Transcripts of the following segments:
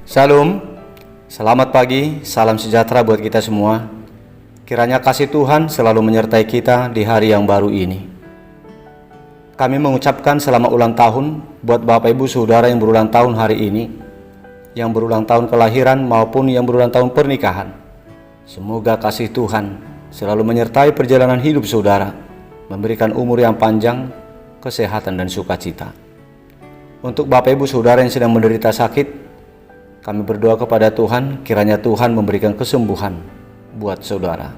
Shalom, selamat pagi, salam sejahtera buat kita semua. Kiranya kasih Tuhan selalu menyertai kita di hari yang baru ini. Kami mengucapkan selamat ulang tahun buat Bapak Ibu Saudara yang berulang tahun hari ini, yang berulang tahun kelahiran maupun yang berulang tahun pernikahan. Semoga kasih Tuhan selalu menyertai perjalanan hidup saudara, memberikan umur yang panjang, kesehatan dan sukacita. Untuk Bapak Ibu Saudara yang sedang menderita sakit, kami berdoa kepada Tuhan, kiranya Tuhan memberikan kesembuhan buat saudara.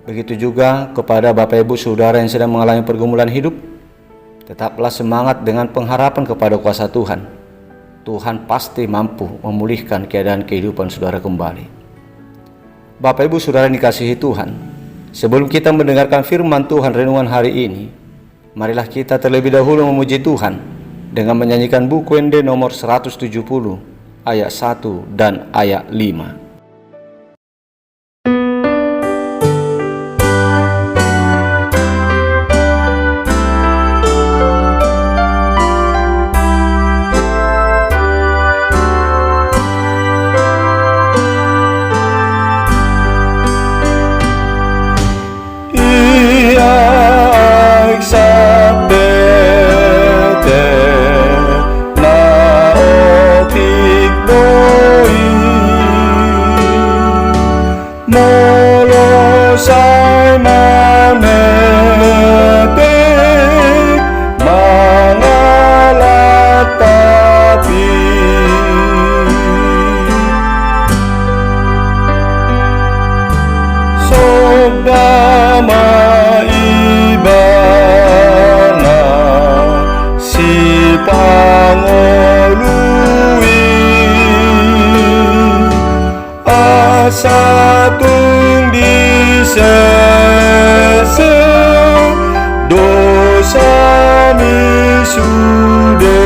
Begitu juga kepada Bapak Ibu Saudara yang sedang mengalami pergumulan hidup, tetaplah semangat dengan pengharapan kepada kuasa Tuhan. Tuhan pasti mampu memulihkan keadaan kehidupan saudara kembali. Bapak Ibu Saudara yang dikasihi Tuhan, sebelum kita mendengarkan firman Tuhan renungan hari ini, marilah kita terlebih dahulu memuji Tuhan dengan menyanyikan buku Ende nomor 170 ayat 1 dan ayat 5. Satung disese dosa misude.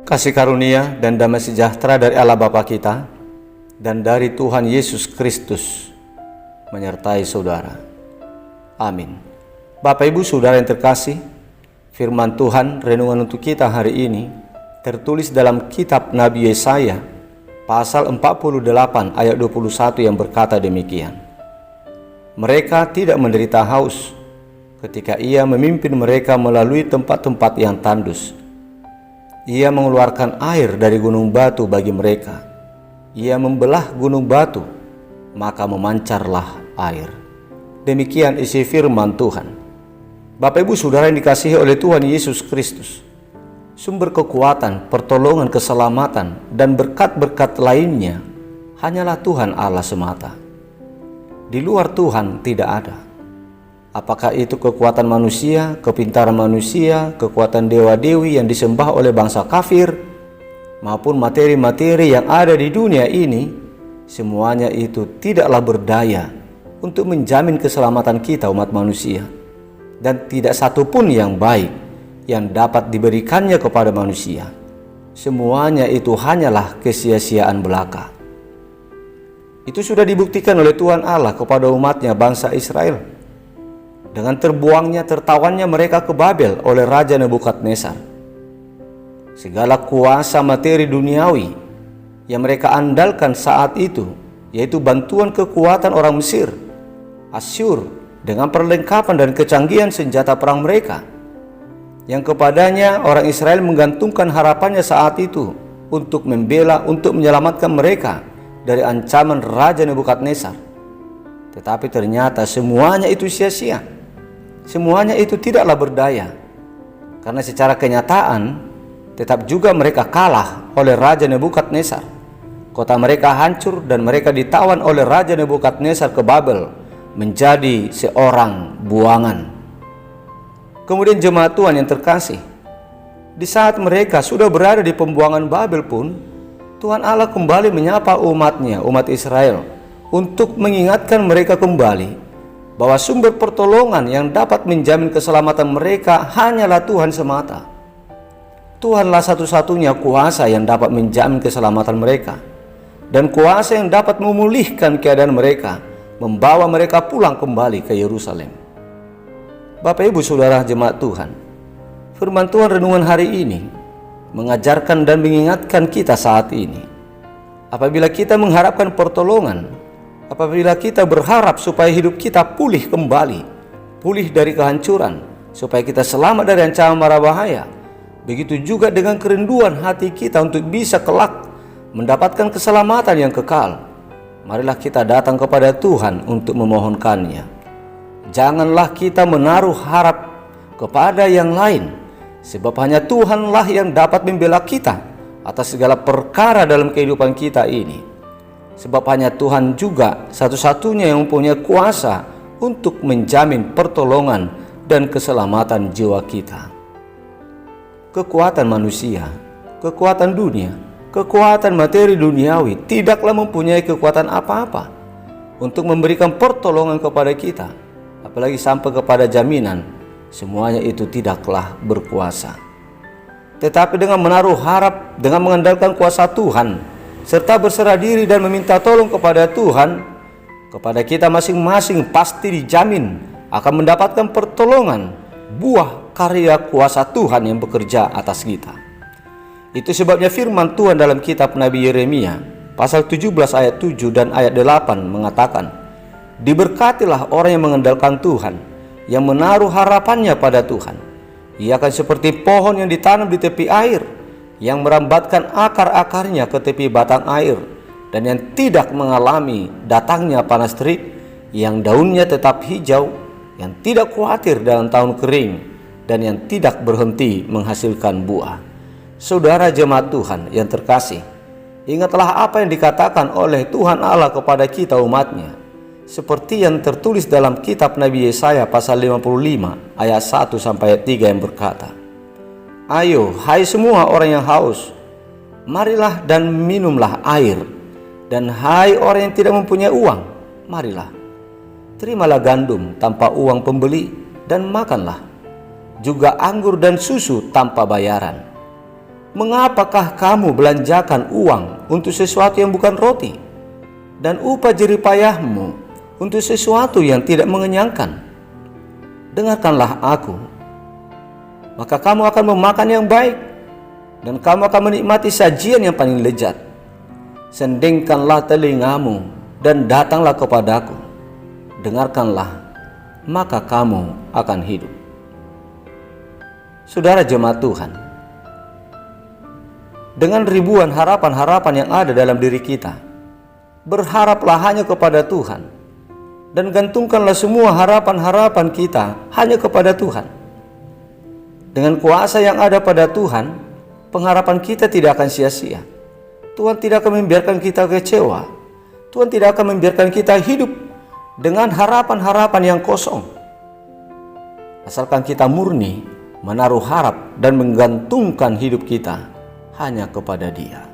Kasih karunia dan damai sejahtera dari Allah Bapa kita dan dari Tuhan Yesus Kristus menyertai saudara. Amin. Bapak Ibu Saudara yang terkasih, firman Tuhan renungan untuk kita hari ini tertulis dalam kitab Nabi Yesaya pasal 48 ayat 21 yang berkata demikian. Mereka tidak menderita haus ketika Ia memimpin mereka melalui tempat-tempat yang tandus. Ia mengeluarkan air dari gunung batu bagi mereka. Ia membelah gunung batu, maka memancarlah air. Demikian isi firman Tuhan. Bapak Ibu Saudara yang dikasihi oleh Tuhan Yesus Kristus, sumber kekuatan, pertolongan, keselamatan, dan berkat-berkat lainnya hanyalah Tuhan Allah semata. Di luar Tuhan tidak ada. Apakah itu kekuatan manusia, kepintaran manusia, kekuatan dewa-dewi yang disembah oleh bangsa kafir, maupun materi-materi yang ada di dunia ini, semuanya itu tidaklah berdaya untuk menjamin keselamatan kita umat manusia, dan tidak satu pun yang baik yang dapat diberikannya kepada manusia. Semuanya itu hanyalah kesia-siaan belaka. Itu sudah dibuktikan oleh Tuhan Allah kepada umatnya bangsa Israel dengan terbuangnya, tertawannya mereka ke Babel oleh Raja Nebukadnezar. Segala kuasa materi duniawi yang mereka andalkan saat itu, yaitu bantuan kekuatan orang Mesir, Asyur, dengan perlengkapan dan kecanggihan senjata perang mereka, yang kepadanya orang Israel menggantungkan harapannya saat itu untuk membela, untuk menyelamatkan mereka dari ancaman Raja Nebukadnezar. Tetapi ternyata semuanya itu sia-sia. Semuanya itu tidaklah berdaya, karena secara kenyataan tetap juga mereka kalah oleh Raja Nebukadnezar. Kota mereka hancur dan mereka ditawan oleh Raja Nebukadnezar ke Babel menjadi seorang buangan. Kemudian jemaat Tuhan yang terkasih, di saat mereka sudah berada di pembuangan Babel pun, Tuhan Allah kembali menyapa umatnya, umat Israel, untuk mengingatkan mereka kembali bahwa sumber pertolongan yang dapat menjamin keselamatan mereka hanyalah Tuhan semata. Tuhanlah satu-satunya kuasa yang dapat menjamin keselamatan mereka. dan kuasa yang dapat memulihkan keadaan mereka, membawa mereka pulang kembali ke Yerusalem. Bapak Ibu Saudara jemaat Tuhan, firman Tuhan renungan hari ini mengajarkan dan mengingatkan kita saat ini. Apabila kita mengharapkan pertolongan, apabila kita berharap supaya hidup kita pulih kembali, pulih dari kehancuran, supaya kita selamat dari ancaman mara bahaya, begitu juga dengan kerinduan hati kita untuk bisa kelak mendapatkan keselamatan yang kekal, marilah kita datang kepada Tuhan untuk memohonkannya. Janganlah kita menaruh harap kepada yang lain, sebab hanya Tuhanlah yang dapat membela kita atas segala perkara dalam kehidupan kita ini. Sebab hanya Tuhan juga satu-satunya yang mempunyai kuasa untuk menjamin pertolongan dan keselamatan jiwa kita. Kekuatan manusia, kekuatan dunia, kekuatan materi duniawi tidaklah mempunyai kekuatan apa-apa untuk memberikan pertolongan kepada kita, apalagi sampai kepada jaminan. Semuanya itu tidaklah berkuasa. Tetapi dengan menaruh harap, dengan mengandalkan kuasa Tuhan, serta berserah diri dan meminta tolong kepada Tuhan, kepada kita masing-masing pasti dijamin akan mendapatkan pertolongan, buah karya kuasa Tuhan yang bekerja atas kita. Itu sebabnya firman Tuhan dalam kitab Nabi Yeremia pasal 17 ayat 7 dan ayat 8 mengatakan, "Diberkatilah orang yang mengandalkan Tuhan, yang menaruh harapannya pada Tuhan. Ia akan seperti pohon yang ditanam di tepi air, yang merambatkan akar-akarnya ke tepi batang air, dan yang tidak mengalami datangnya panas terik, yang daunnya tetap hijau, yang tidak khawatir dalam tahun kering, dan yang tidak berhenti menghasilkan buah." Saudara jemaat Tuhan yang terkasih, ingatlah apa yang dikatakan oleh Tuhan Allah kepada kita umatnya, seperti yang tertulis dalam kitab Nabi Yesaya pasal 55 ayat 1 sampai ayat 3 yang berkata, "Ayo, hai semua orang yang haus, marilah dan minumlah air. Dan hai orang yang tidak mempunyai uang, marilah, terimalah gandum tanpa uang pembeli dan makanlah, juga anggur dan susu tanpa bayaran. Mengapakah kamu belanjakan uang untuk sesuatu yang bukan roti, dan upah jerih payahmu untuk sesuatu yang tidak mengenyangkan? Dengarkanlah aku, maka kamu akan memakan yang baik, dan kamu akan menikmati sajian yang paling lezat. Sendingkanlah telingamu dan datanglah kepadaku. Dengarkanlah, maka kamu akan hidup." Saudara jemaat Tuhan, dengan ribuan harapan-harapan yang ada dalam diri kita, berharaplah hanya kepada Tuhan, dan gantungkanlah semua harapan-harapan kita hanya kepada Tuhan. Dengan kuasa yang ada pada Tuhan, pengharapan kita tidak akan sia-sia. Tuhan tidak akan membiarkan kita kecewa. Tuhan tidak akan membiarkan kita hidup dengan harapan-harapan yang kosong. Asalkan kita murni menaruh harap dan menggantungkan hidup kita hanya kepada Dia.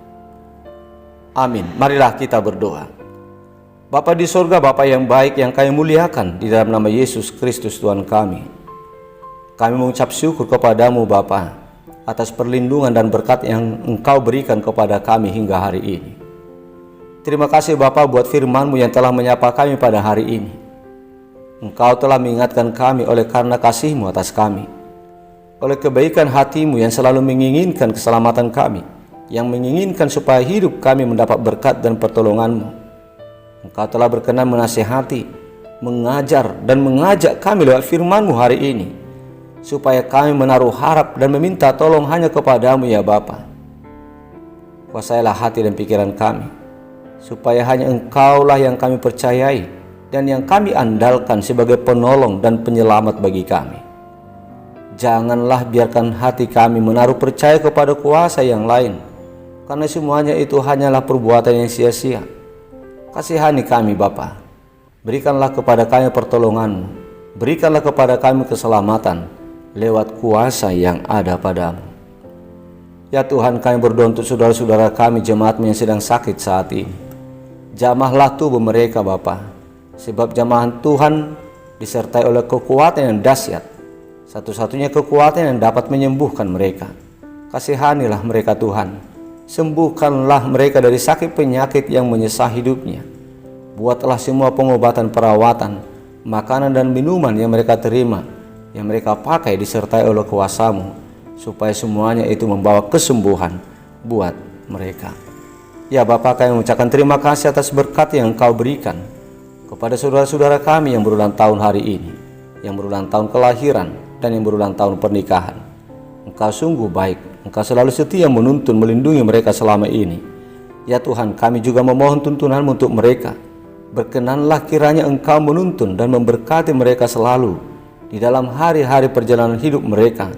Amin. Marilah kita berdoa. Bapa di sorga, Bapa yang baik yang kami muliakan, di dalam nama Yesus Kristus Tuhan kami mengucap syukur kepadamu Bapa atas perlindungan dan berkat yang Engkau berikan kepada kami hingga hari ini. Terima kasih Bapa buat firman-Mu yang telah menyapa kami pada hari ini. Engkau telah mengingatkan kami oleh karena kasih-Mu atas kami, oleh kebaikan hati-Mu yang selalu menginginkan keselamatan kami, yang menginginkan supaya hidup kami mendapat berkat dan pertolongan-Mu. Engkau telah berkenan menasihati, mengajar dan mengajak kami lewat firman-Mu hari ini, supaya kami menaruh harap dan meminta tolong hanya kepada-Mu ya Bapa. Kuasailah hati dan pikiran kami, supaya hanya Engkaulah yang kami percayai dan yang kami andalkan sebagai penolong dan penyelamat bagi kami. Janganlah biarkan hati kami menaruh percaya kepada kuasa yang lain, karena semuanya itu hanyalah perbuatan yang sia-sia. Kasihani kami Bapa, berikanlah kepada kami pertolongan-Mu, berikanlah kepada kami keselamatan lewat kuasa yang ada pada-Mu. Ya Tuhan, kami berdoa untuk saudara-saudara kami, jemaat-Mu yang sedang sakit saat ini. Jamahlah tubuh mereka Bapa, sebab jamahan Tuhan disertai oleh kekuatan yang dahsyat, satu-satunya kekuatan yang dapat menyembuhkan mereka. Kasihanilah mereka Tuhan, Sembuhkanlah mereka dari sakit penyakit yang menyesah hidupnya. Buatlah semua pengobatan, perawatan, makanan dan minuman yang mereka terima, yang mereka pakai disertai oleh kuasa-Mu, supaya semuanya itu membawa kesembuhan buat mereka. Ya Bapa, kami mengucapkan terima kasih atas berkat yang Engkau berikan kepada saudara-saudara kami yang berulang tahun hari ini, yang berulang tahun kelahiran dan yang berulang tahun pernikahan. Engkau sungguh baik, Engkau selalu setia menuntun, melindungi mereka selama ini. Ya Tuhan, kami juga memohon tuntunan-Mu untuk mereka. Berkenanlah kiranya Engkau menuntun dan memberkati mereka selalu di dalam hari-hari perjalanan hidup mereka,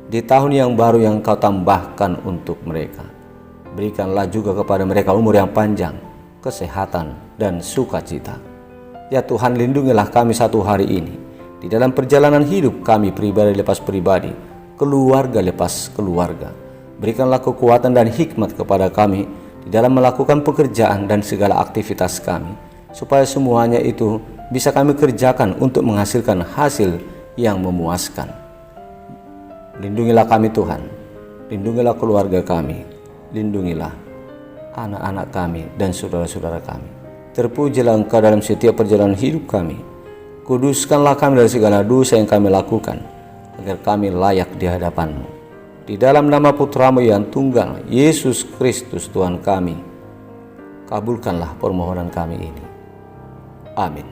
di tahun yang baru yang Engkau tambahkan untuk mereka. Berikanlah juga kepada mereka umur yang panjang, kesehatan, dan sukacita. Ya Tuhan, lindungilah kami satu hari ini di dalam perjalanan hidup kami, pribadi lepas pribadi, keluarga lepas keluarga. Berikanlah kekuatan dan hikmat kepada kami di dalam melakukan pekerjaan dan segala aktivitas kami, supaya semuanya itu bisa kami kerjakan untuk menghasilkan hasil yang memuaskan. Lindungilah kami Tuhan, lindungilah keluarga kami, lindungilah anak-anak kami dan saudara-saudara kami. Terpujilah Engkau dalam setiap perjalanan hidup kami. Kuduskanlah kami dari segala dosa yang kami lakukan, agar kami layak di hadapan-Mu. Di dalam nama Putra-Mu yang tunggal, Yesus Kristus Tuhan kami, kabulkanlah permohonan kami ini. Amin.